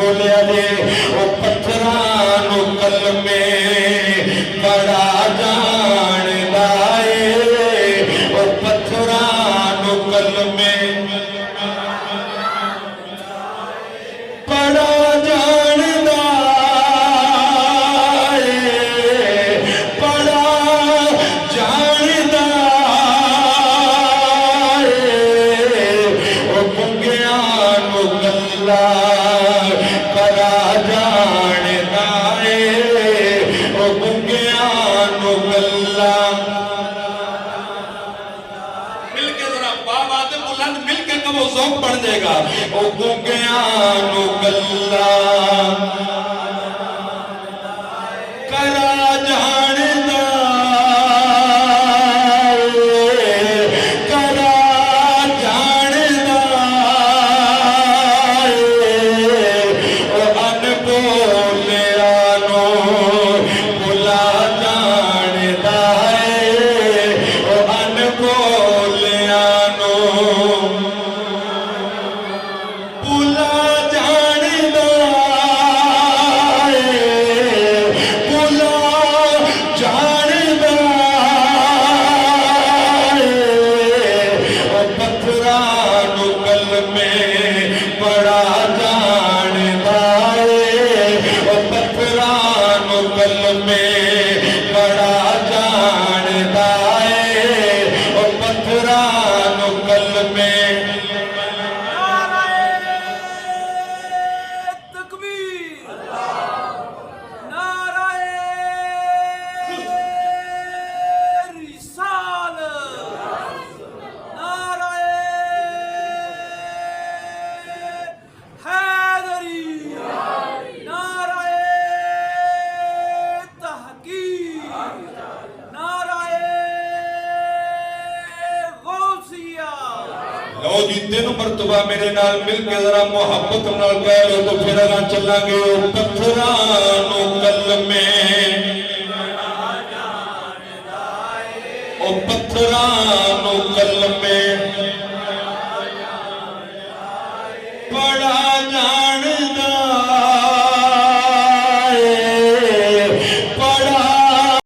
बोलिया जे ओ पत्थरां नू कलमे बड़ा जानदा ए ओ पत्थरां नू कलमे बड़ा जानदा ए बड़ा जानदा ए ओ गुंगिया नू गल्ला बड़ा जानदा ए ओ गुंगिया नू गल्ला मिलके कबो ज़ौक़ बढ़ जाएगा ओ गुंगिया नू गल्ला करा जानदा ए करा जानदा ए ओ अनबोलिया नो बुला जानदा ए ओ अनबोलिया नो बुला जानदा ए बुला जानदा ए ओ पत्थरां नू कलमे बड़ा जानदा ए ओ पत्थरां नू कलमे बड़ा जानदा ए ओ पत्थरां नू कलमे तकबीर नाराए रिसालत नाराए हैदरी नाराए तहकीक नाराए गौसिया लो जी तीन मरतबा मेरे नाल मिल के जरा मोहब्बत नाल कह लो तो फिर अगा चलांगे ओ पत्थरां नू कलमे ओ पत्थरां नू कलमे बड़ा जानदा